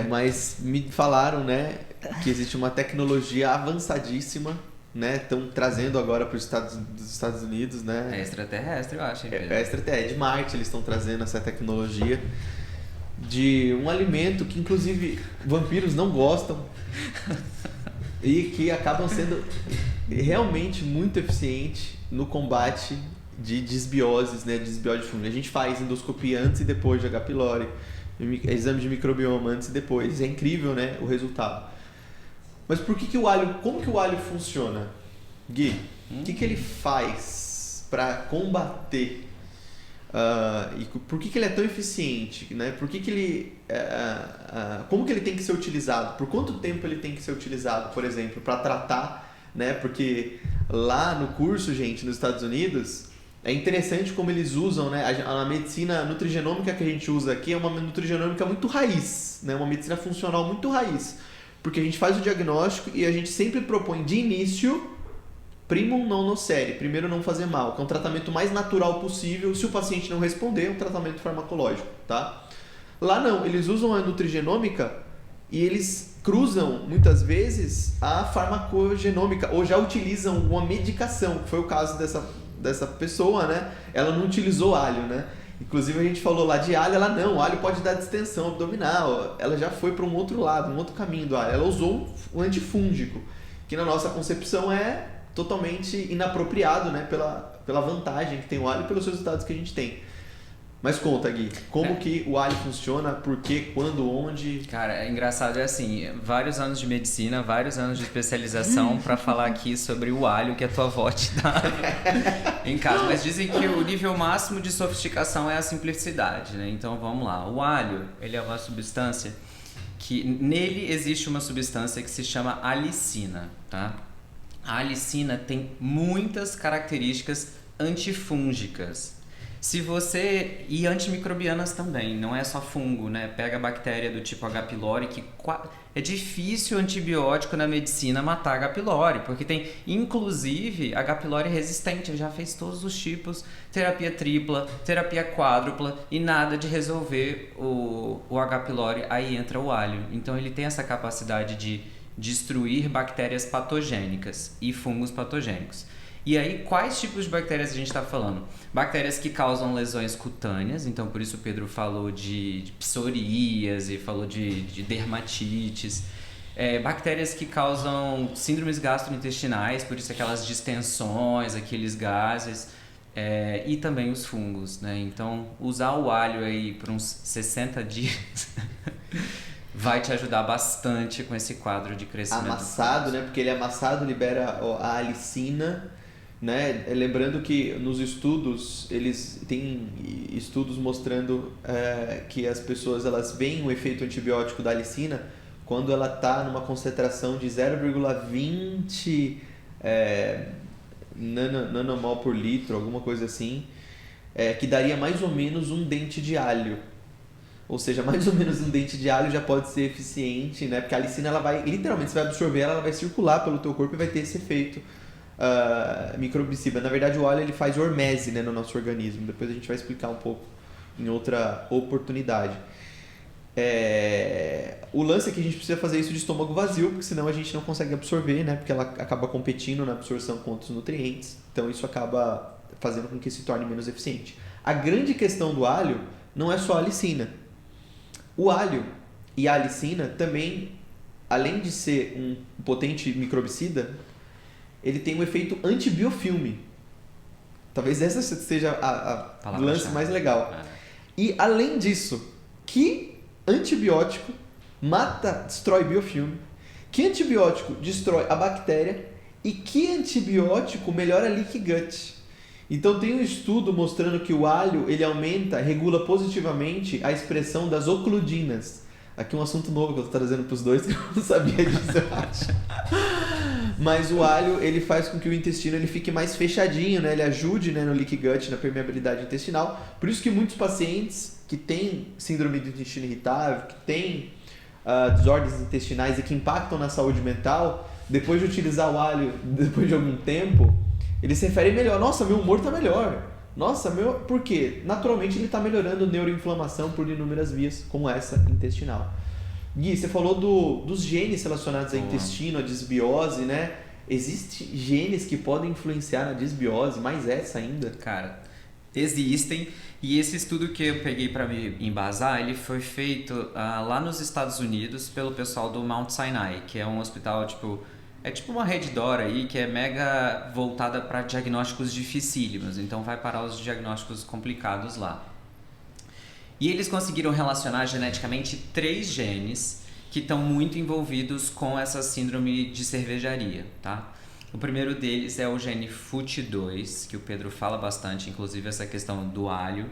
mas me falaram, né, que existe uma tecnologia avançadíssima, né, estão trazendo agora para os Estados Unidos, né? É extraterrestre, eu acho. É de Marte, eles estão trazendo essa tecnologia de um alimento que, inclusive, vampiros não gostam e que acabam sendo realmente muito eficiente no combate de desbioses, né, desbiose de fungo. A gente faz endoscopia antes e depois de H. pylori, exame de microbioma antes e depois. É incrível, né, o resultado. Mas por que o alho, como que o alho funciona? Gui, o que ele faz para combater e por que ele é tão eficiente, né? Por que ele, como que ele tem que ser utilizado? Por quanto tempo ele tem que ser utilizado, por exemplo, para tratar, né? Porque lá no curso, gente, nos Estados Unidos, é interessante como eles usam, né? A medicina nutrigenômica que a gente usa aqui é uma nutrigenômica muito raiz, né? Uma medicina funcional muito raiz, porque a gente faz o diagnóstico e a gente sempre propõe de início primum non nocere, primeiro não fazer mal, que é um tratamento mais natural possível. Se o paciente não responder, é um tratamento farmacológico, tá? Lá não, eles usam a nutrigenômica e eles cruzam muitas vezes a farmacogenômica ou já utilizam uma medicação, que foi o caso dessa pessoa, né? Ela não utilizou alho, né? Inclusive a gente falou lá de alho, ela não, o alho pode dar distensão abdominal, ela já foi para um outro lado, um outro caminho do alho, ela usou um antifúngico, que na nossa concepção é totalmente inapropriado, né? Pela vantagem que tem o alho e pelos resultados que a gente tem. Mas conta, Gui, como que o alho funciona, por quê, quando, onde? Cara, é engraçado, é assim, vários anos de medicina, vários anos de especialização para falar aqui sobre o alho que a tua avó te dá em casa. Mas dizem que o nível máximo de sofisticação é a simplicidade, né? Então vamos lá. O alho, ele é uma substância que nele existe uma substância que se chama alicina, tá? A alicina tem muitas características antifúngicas. E antimicrobianas também, não é só fungo, né? Pega a bactéria do tipo H. pylori, que é difícil antibiótico na medicina matar H. pylori, porque tem, inclusive, H. pylori resistente, já fez todos os tipos, terapia tripla, terapia quádrupla, e nada de resolver o H. pylori, aí entra o alho. Então ele tem essa capacidade de destruir bactérias patogênicas e fungos patogênicos. E aí, quais tipos de bactérias a gente está falando? Bactérias que causam lesões cutâneas, então por isso o Pedro falou de psoríase, falou de dermatites. Bactérias que causam síndromes gastrointestinais, por isso aquelas distensões, aqueles gases. E também os fungos, né? Então, usar o alho aí por uns 60 dias... vai te ajudar bastante com esse quadro de crescimento. Amassado, né? Porque ele amassado libera a alicina, né? Lembrando que nos estudos, eles têm estudos mostrando que as pessoas elas veem o efeito antibiótico da alicina quando ela está numa concentração de 0,20 nanomol por litro, alguma coisa assim, que daria mais ou menos um dente de alho. Ou seja, mais ou menos um dente de alho já pode ser eficiente, né? Porque a alicina, ela vai, literalmente, você vai absorver ela vai circular pelo teu corpo e vai ter esse efeito microbicida. Na verdade, o alho ele faz hormese, né, no nosso organismo. Depois a gente vai explicar um pouco em outra oportunidade. O lance é que a gente precisa fazer isso de estômago vazio, porque senão a gente não consegue absorver, né? Porque ela acaba competindo na absorção com outros nutrientes. Então isso acaba fazendo com que se torne menos eficiente. A grande questão do alho não é só a alicina. O alho e a alicina também, além de ser um potente microbicida, ele tem um efeito antibiofilme. Talvez essa seja a lance mais legal. E além disso, que antibiótico destrói biofilme, que antibiótico destrói a bactéria e que antibiótico melhora leaky gut. Então tem um estudo mostrando que o alho ele regula positivamente a expressão das ocludinas. Aqui um assunto novo que eu estou trazendo para os dois, que eu não sabia disso, eu acho. Mas o alho ele faz com que o intestino ele fique mais fechadinho, né? Ele ajude, né, no leaky gut, na permeabilidade intestinal. Por isso que muitos pacientes que têm síndrome do intestino irritável, que têm desordens intestinais e que impactam na saúde mental, depois de utilizar o alho, depois de algum tempo, eles se referem melhor. Nossa, meu humor está melhor. Nossa, por quê? Naturalmente ele está melhorando neuroinflamação por inúmeras vias, como essa intestinal. Gui, você falou dos genes relacionados ao intestino, a desbiose, né? Existem genes que podem influenciar na desbiose, mais essa ainda? Cara, existem. E esse estudo que eu peguei para me embasar, ele foi feito lá nos Estados Unidos pelo pessoal do Mount Sinai, que é um hospital tipo uma rede DOR aí, que é mega voltada para diagnósticos dificílimos, então vai parar os diagnósticos complicados lá. E eles conseguiram relacionar geneticamente 3 genes que estão muito envolvidos com essa síndrome de cervejaria, tá? O primeiro deles é o gene FUT2, que o Pedro fala bastante, inclusive essa questão do alho.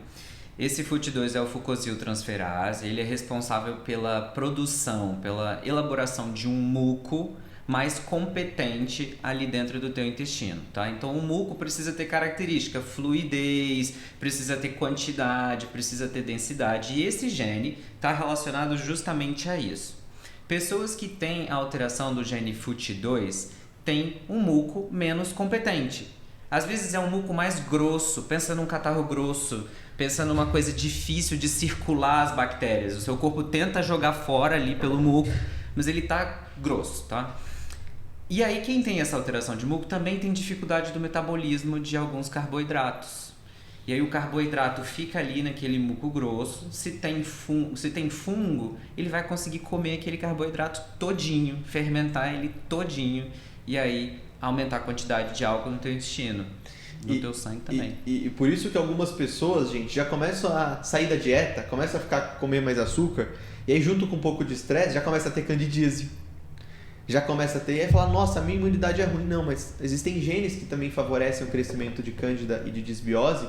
Esse FUT2 é o fucosiltransferase, ele é responsável pela produção, pela elaboração de um muco mais competente ali dentro do teu intestino, tá? Então o muco precisa ter característica, fluidez, precisa ter quantidade, precisa ter densidade, e esse gene está relacionado justamente a isso. Pessoas que têm a alteração do gene FUT2 têm um muco menos competente. Às vezes é um muco mais grosso, pensa num catarro grosso, pensa numa coisa difícil de circular as bactérias. O seu corpo tenta jogar fora ali pelo muco, mas ele tá grosso, tá? E aí quem tem essa alteração de muco também tem dificuldade do metabolismo de alguns carboidratos. E aí o carboidrato fica ali naquele muco grosso, se tem fungo, ele vai conseguir comer aquele carboidrato todinho, fermentar ele todinho, e aí aumentar a quantidade de álcool no teu intestino, no teu sangue também. E por isso que algumas pessoas, gente, já começam a sair da dieta, começam a comer mais açúcar, e aí junto com um pouco de estresse, já começa a ter candidíase. Já começa a ter, e aí fala, nossa, a minha imunidade é ruim. Não, mas existem genes que também favorecem o crescimento de cândida e de disbiose,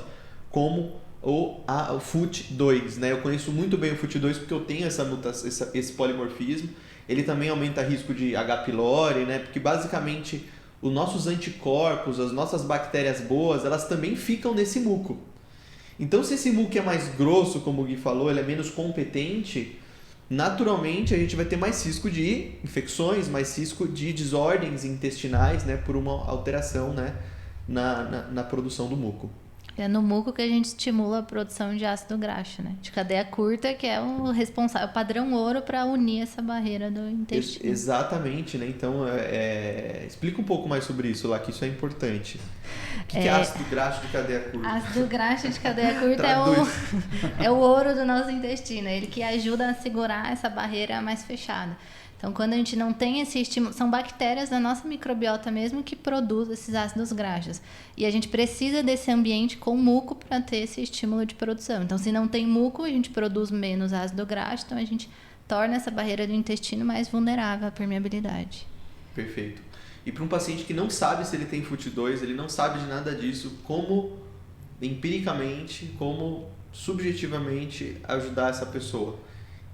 como o FUT2, né? Eu conheço muito bem o FUT2 porque eu tenho essa mutação, esse polimorfismo. Ele também aumenta o risco de H. pylori, né? Porque basicamente os nossos anticorpos, as nossas bactérias boas, elas também ficam nesse muco. Então, se esse muco é mais grosso, como o Gui falou, ele é menos competente, naturalmente a gente vai ter mais risco de infecções, mais risco de desordens intestinais, né? Por uma alteração, né? na produção do muco. É no muco que a gente estimula a produção de ácido graxo, né? De cadeia curta, que é o responsável, o padrão ouro para unir essa barreira do intestino. Exatamente, né? Então, explica um pouco mais sobre isso lá, que isso é importante. O que é ácido graxo de cadeia curta? Ácido graxo de cadeia curta é o ouro do nosso intestino, ele que ajuda a segurar essa barreira mais fechada. Então, quando a gente não tem esse estímulo, são bactérias da nossa microbiota mesmo que produzem esses ácidos graxos. E a gente precisa desse ambiente com muco para ter esse estímulo de produção. Então, se não tem muco, a gente produz menos ácido graxo, então a gente torna essa barreira do intestino mais vulnerável à permeabilidade. Perfeito. E para um paciente que não sabe se ele tem FUT2, ele não sabe de nada disso, como empiricamente, como subjetivamente ajudar essa pessoa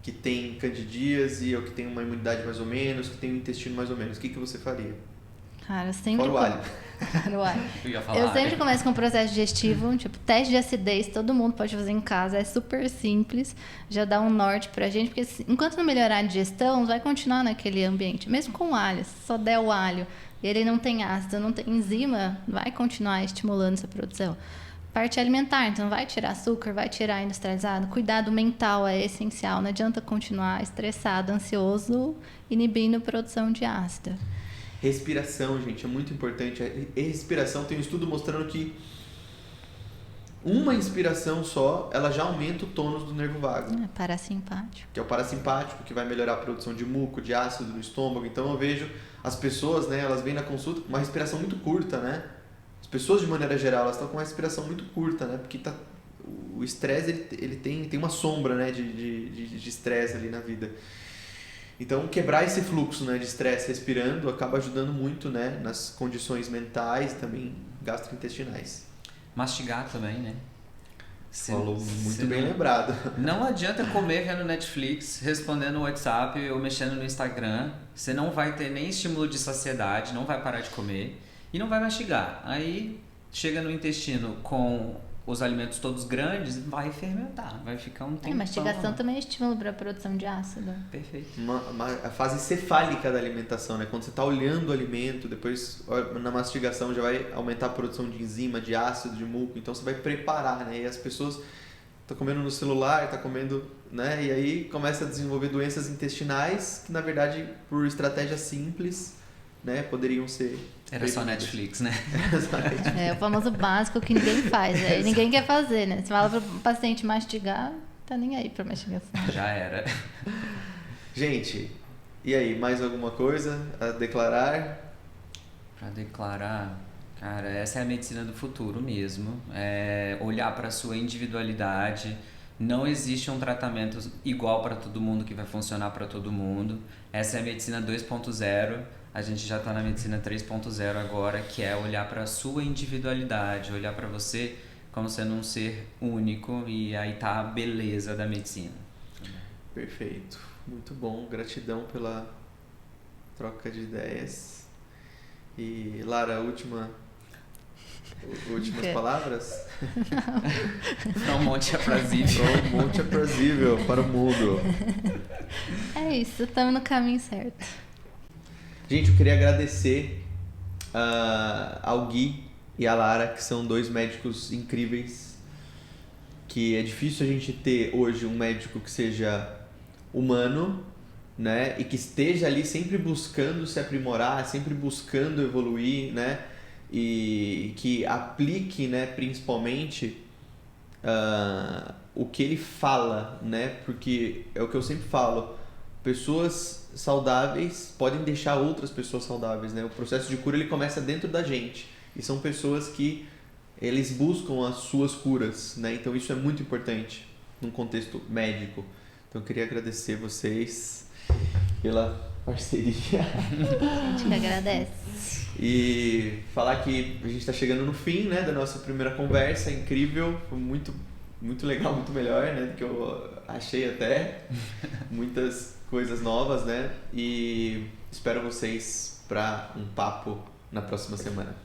que tem candidíase ou que tem uma imunidade mais ou menos, que tem um intestino mais ou menos, o que você faria? Cara, eu sempre... Fora o alho. Fora o alho. Eu sempre começo com o processo digestivo, tipo, teste de acidez, todo mundo pode fazer em casa, é super simples, já dá um norte pra gente, porque enquanto não melhorar a digestão, vai continuar naquele ambiente, mesmo com o alho, se só der o alho, e ele não tem ácido, não tem enzima, vai continuar estimulando essa produção. Parte alimentar, então vai tirar açúcar, vai tirar industrializado. Cuidado mental é essencial, não adianta continuar estressado, ansioso, inibindo a produção de ácido. Respiração, gente, é muito importante. A respiração, tem um estudo mostrando que uma inspiração só, ela já aumenta o tônus do nervo vago. É parasimpático. Que é o parasimpático, que vai melhorar a produção de muco, de ácido no estômago. Então eu vejo as pessoas, né, elas vêm na consulta com uma respiração muito curta, né? As pessoas, de maneira geral, elas estão com uma respiração muito curta, né? Porque o estresse, ele tem uma sombra, né, de estresse ali na vida. Então, quebrar esse fluxo, né, de estresse respirando acaba ajudando muito, né, nas condições mentais e também gastrointestinais. Mastigar também, né? Falou muito bem lembrado. Não adianta comer vendo Netflix, respondendo no WhatsApp ou mexendo no Instagram. Você não vai ter nem estímulo de saciedade, não vai parar de comer. E não vai mastigar. Aí chega no intestino com os alimentos todos grandes, vai fermentar, vai ficar um tempo. Mastigação também é estímulo para a produção de ácido. Perfeito. A fase cefálica da alimentação, né? Quando você está olhando o alimento, depois na mastigação já vai aumentar a produção de enzima, de ácido, de muco, então você vai preparar, né? E as pessoas estão comendo no celular, estão comendo, né? E aí começa a desenvolver doenças intestinais que, na verdade, por estratégia simples, né, poderiam ser... Era só Netflix, né? É o famoso básico que ninguém faz, né? Ninguém quer fazer, né? Você fala para o paciente mastigar, tá nem aí para mastigação. Já era. Gente, e aí, mais alguma coisa a declarar? Para declarar, cara, essa é a medicina do futuro mesmo. É olhar para a sua individualidade. Não existe um tratamento igual para todo mundo que vai funcionar para todo mundo. Essa é a medicina 2.0. a gente já está na medicina 3.0 agora, que é olhar para a sua individualidade, olhar para você como sendo um ser único, e aí tá a beleza da medicina. Perfeito. Muito bom. Gratidão pela troca de ideias. E, Lara, últimas palavras? From Monte Aprazível. From Monte Aprazível para o mundo. É isso, estamos no caminho certo. Gente, eu queria agradecer ao Gui e à Lara, que são 2 médicos incríveis, que é difícil a gente ter hoje um médico que seja humano, né, e que esteja ali sempre buscando se aprimorar, sempre buscando evoluir, né, e que aplique, né, principalmente o que ele fala, né, porque é o que eu sempre falo, pessoas saudáveis podem deixar outras pessoas saudáveis, né, o processo de cura ele começa dentro da gente, e são pessoas que eles buscam as suas curas, né, então isso é muito importante num contexto médico. Então eu queria agradecer vocês pela parceria. A gente que agradece. E falar que a gente está chegando no fim, né, da nossa primeira conversa, incrível, foi muito, muito legal, muito melhor, né, do que eu achei até, muitas coisas novas, né, e espero vocês para um papo na próxima semana.